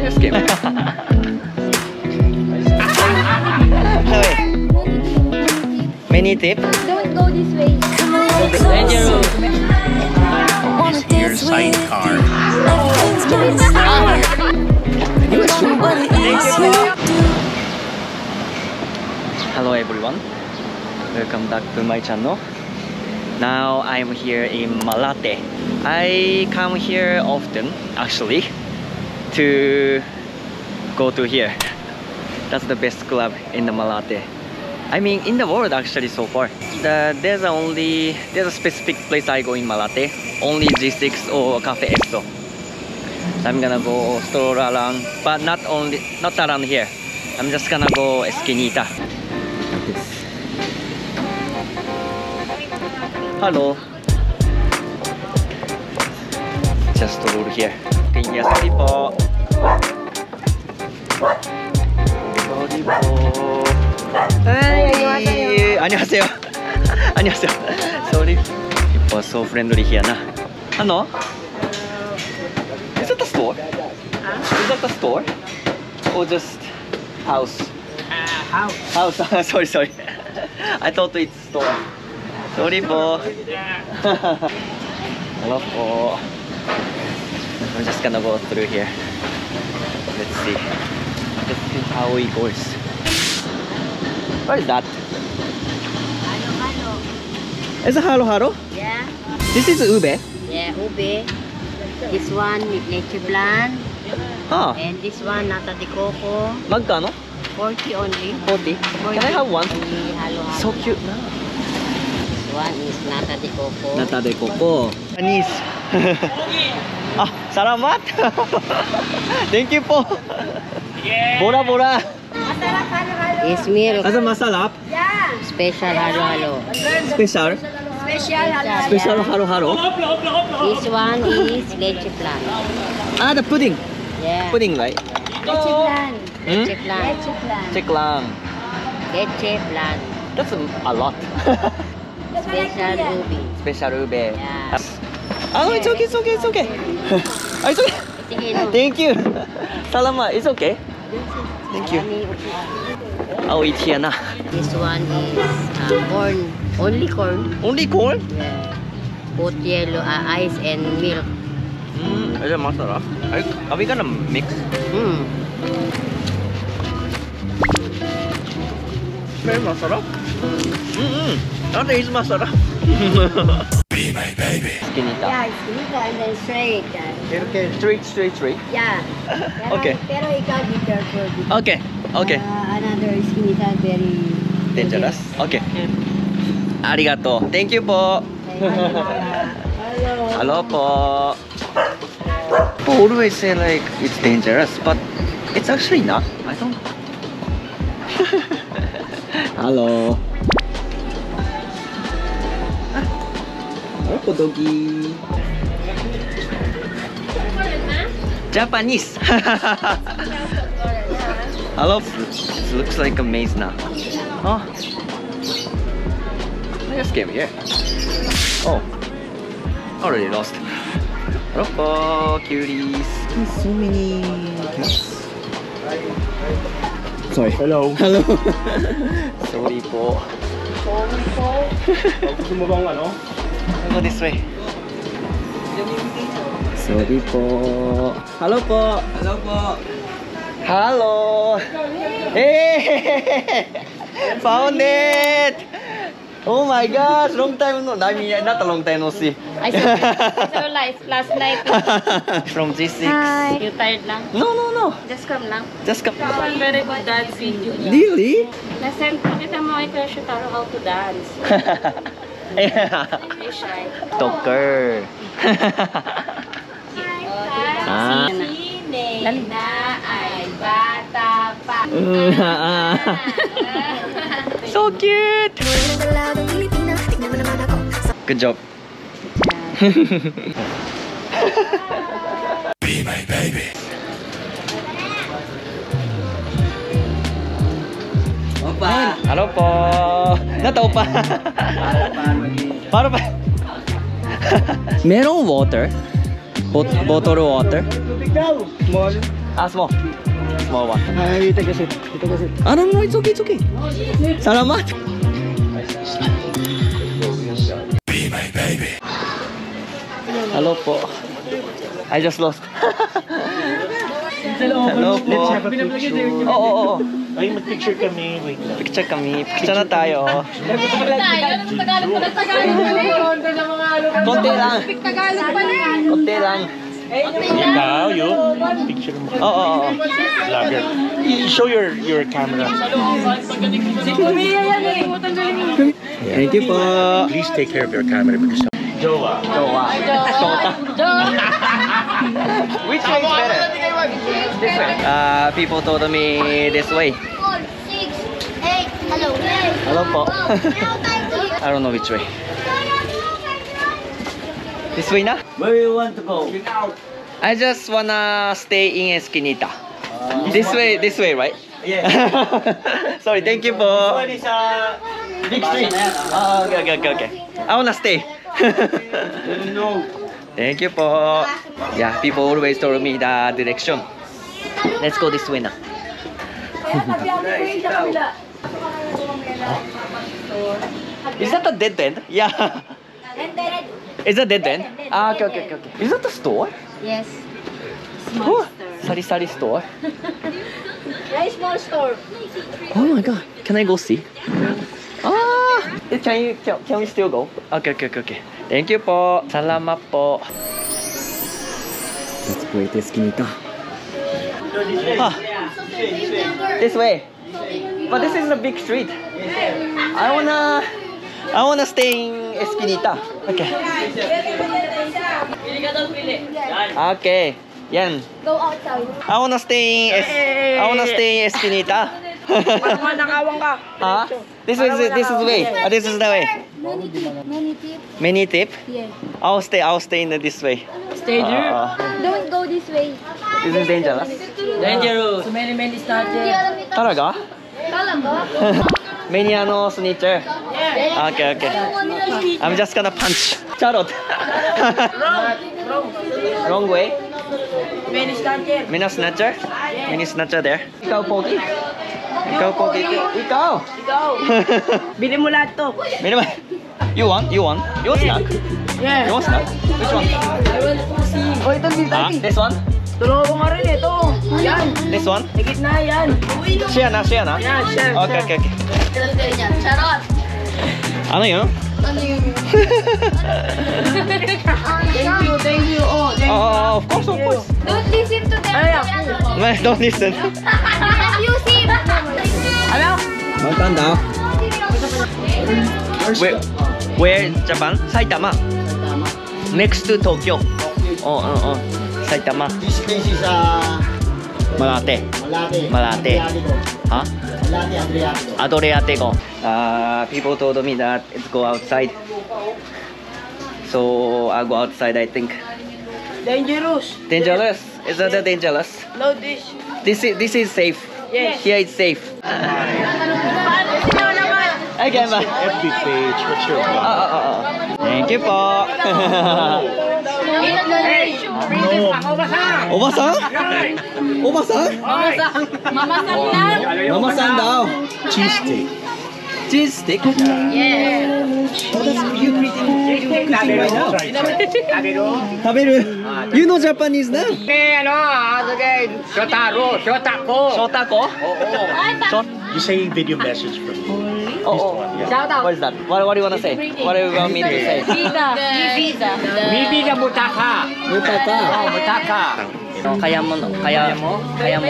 Just game. Many tip. Don't go this way. Dangerous. Your sidecar. Hello everyone. Welcome back to my channel. Now I'm here in Malate. I come here often actually to go to here. That's the best club in the Malate. I mean in the world actually so far. There's a specific place I go in Malate. Only G6 or Cafe Exo. So I'm gonna go stroll around, but not around here. I'm just gonna go Esquinita. Like this. Hello. Just stroll here. Okay, yes, people. Hi. 안녕하세요. 안녕하세요. Sorry. People are so friendly here, na. Ano? Is that a store? Is that a store? Or just house? House. House. Sorry. I thought it's store. Sorry po. Hello po. I'm just gonna go through here. Let's see how it goes. What is that? Halo. Is it halo halo? Yeah. This is ube. Yeah, ube. This one with leche bland. Ah. And this one nata de coco. Magkano? 40 only. 40. Can I have one? Only halo halo. So cute na. This one is nata de coco. Nata de coco. Anis. Ah, salamat. Thank you po. Bora. Is milk. Asa masalap? Yeah. Special halo halo. Special? Special halo halo? This one is leche bland. Ah, the pudding. Yeah. Pudding, right? Leche bland. Hmm? Leche bland. Leche bland. Check lang. Leche bland. That's a lot. Special ube. Special ube. Yeah. Oh, it's okay. Oh, it's okay. Sige, no. Thank you. Salamat. It's okay. Thank you. I'll eat here na. This one is corn. Only corn. Only corn? Yeah. Put yellow ice and milk. Is it masarap? Are we gonna mix? Very masarap. That is masarap. Be my baby. Esquinita. Yeah, it's little and then straight. Straight. Yeah. Okay. Pero ikaw be careful. Okay. Another skinita very Dangerous. Okay. Arigato. Thank you po. Hello. Hello po. People always say like it's dangerous, but it's actually not. I don't. Hello. Hello, doggy. Japanese. Hello. It looks like a maze now. Oh. I just came here. Oh. Already lost. Hello, cuties. So many cats. Sorry. Hello. Sorry po. Gusto mo bang ano? I'll go this way. Sorry po. Hello po. Hello. Hey! Found it! Oh my gosh, long time no. I mean, not a long time no see. I saw last night. From G6. Hi. You tired lang? No. Just come lang. Just come. One very good dance video. Really? Nasend kita mo kay Shotaro how to dance. Very shy. Stalker. Ah. Sine na ay bata pa. So cute. Good job. Be my baby. Opa. Halo po. Nata opa. Para pa. Melon water. Bottle water. Ah, small. Small one. Ay, take a seat. Take a seat. Ah, no, no, it's okay, it's okay. Salamat. Be my baby. Hello po. I just lost. Hello po. Let's have a picture. Oo. Ay, mag-picture kami. Wait lang. Picture kami. Picture na tayo. Konti lang. Konti lang. Ikaw, yun. Picture mo. Oo. Vlogger. Show your camera. Thank you po. Please take care of your camera because Jowa. Jowa. Shota. Which way is better? This way. People told me this way. 4, 6, 8, hello. Hello po. I don't know which way. This way na? Where you want to go? I just wanna stay in Esquinita. This way, right? Yeah. Sorry, thank you po. This one is big street. Okay. I wanna stay. No. Thank you po. Yeah, people always told me the direction. Let's go this way now. Is that a dead end? Yeah. Is that dead end? Ah, okay. Is that a store? Yes. Oh, sari store. Very small store. Oh my god. Can I go see? Ah, can we still go? Okay. Thank you po. Salamat po. Let's go to Esquinita. Ah, this way. But this is a big street. I wanna stay in Esquinita. Okay. Yan. Go outside. I wanna stay in Esquinita. Huh? This is the way. This is the way. Many tip. Many tip. Yeah. I'll stay in this way. Stay there. Don't go this way. This is dangerous. Dangerous. So many started. Talaga? Talaga? Many snitcher. Okay. I'm just gonna punch. Charot. Wrong way. Many started. Many snatcher. Many snatcher there. Ikaw pogi. Ikaw. Bili mo lahat to. Many ba? You want snack? Yeah. You want snack? Which one? Oh, ito Ah, this one? Tulungan ko nga rin ito. Yan. This one? Sa gitna yan. Share na. Yan, share. Okay. Charot. Ano yun? Thank you. Oh, thank you. Oh, of course. Don't listen to them. Ay, Don't listen. Abuse him. Ano? Magkanda. Where Japan? Saitama. Next to Tokyo. Oh. Saitama. This place is Malate. Malate. Huh? Malate Adriatico. Adriatico. People told me that let's go outside. So I'll go outside, I think. Dangerous. Dangerous? Is that dangerous? No dish. This is safe. Yes. Here it's safe. Okay, bye. FB page. What's your blog? Thank you po. Obasan? Mama-san daw. Cheese stick? Yeah. Oh, that's you cooking right now. Taberu. You know Japanese na? Shotako? You say video message from me. Oh. Shout out. What is that? What do you want to say? What do you want me to say? Visa. Mutaka. Kaya mo. Thank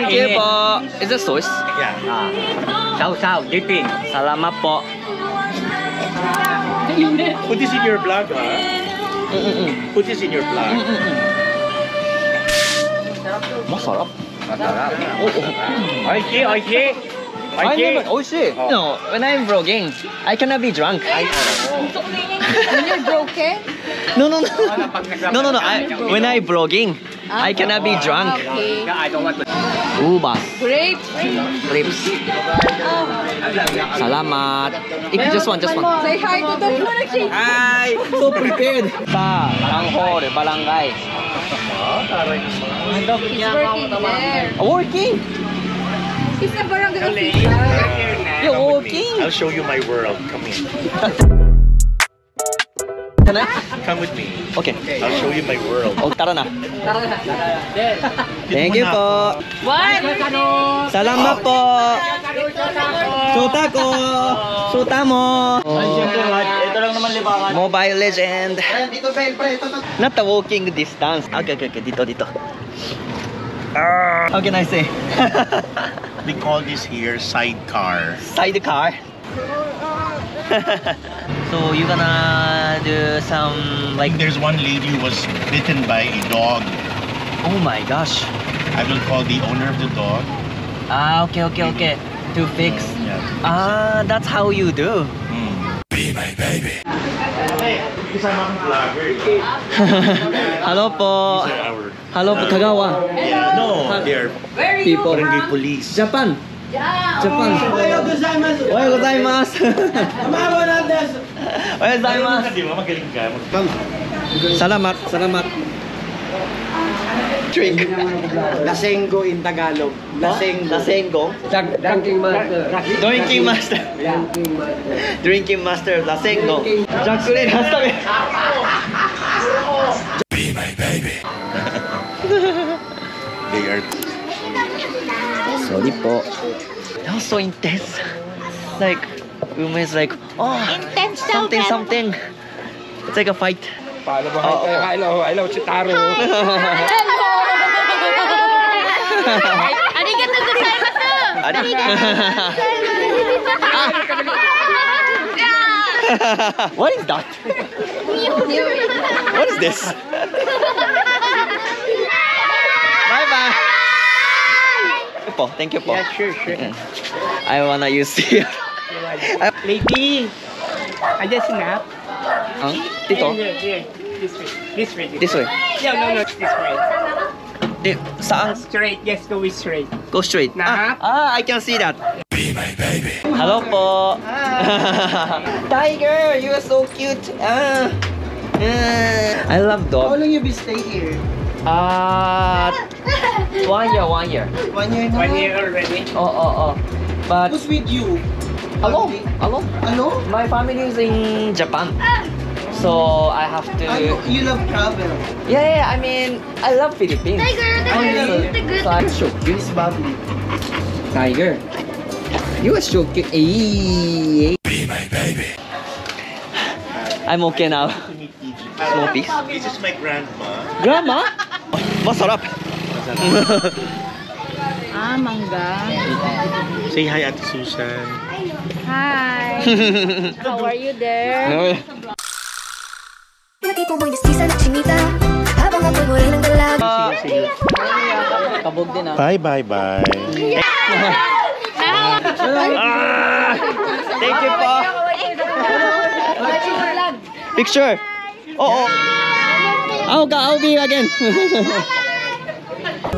you po. Is that sauce? Yeah. Dipping. Salamat po. Put this in your blog, Put this in your blog. Masarap. Okay. I never. No, when I'm vlogging, I cannot be drunk. When you're broken. No. When I vlogging, I cannot be drunk. Okay. Ubas. Grapes. Grapes. Salamat. Just one. Say hi to the food. Hi. So prepared. Sa Langhor, Barangay. He's working there. Working. He's a barangay official. You're working. I'll show you my world. Come in. Can I? Come with me. Okay. I'll show you my world. Oh, tara na. Thank you po. What? Salamat po. Suta ko. Suta mo. Ito lang naman libangan. Mobile Legend. Dito, Bel, pre. Ito. Not the walking distance. Okay. Dito. How can I say? We call this here sidecar. Sidecar. So you're gonna do some like. There's one lady who was bitten by a dog. Oh my gosh. I will call the owner of the dog. Ah, okay. To fix. Yeah. Ah, that's how you do. Be my baby. Because I'm a vlogger. Hello po. These are our. Hello po, Kagawa. Yeah, no, they're People. barangay police. Japan. Japan. Ohayou gozaimasu. Ohayou gozaimasu. Di ba magaling ka? Salamat. Drink. Lasenggo in Tagalog. Lasenggo. Drinking master. Drinking master. Lasenggo. Jakure nastabe. Be my baby. They are. Sorry po. That was so intense. Like, Uma is like, oh, Intense something. It's like a fight. Paano ba kayo? I love Chitaro. Arigatou gozaimasu. What is that? What is this? Bye. Thank you po. Yeah, sure. I wanna use here. Lady, I just snap. Dito? Here. This way. This way. Yeah, no, this way. Saan? Straight, yes, go straight. Go straight. Nah. I can see that. Be my baby. Hello po. Tiger, you are so cute. I love dog. How long you been staying here? 1 year. 1 year now? 1 year already. Oh. But Who's with you? alone. Alone? My family is in Japan, so I have to. You love travel. Yeah. I mean, I love Philippines. Tiger, the good. So I'm so cute. It's bubbly. Tiger, you are so cute. Be my baby. I'm okay now. Small piece. This is my grandma. Grandma? Masarap. Mangga. Say hi, Ate Susan. Hi. How are you there? Kabog din ah. Bye. Thank you po. Picture. Oh. I'll be again.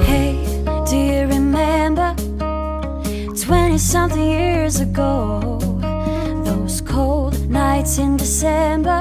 Hey, do you remember 20-something years ago? Those cold nights in December.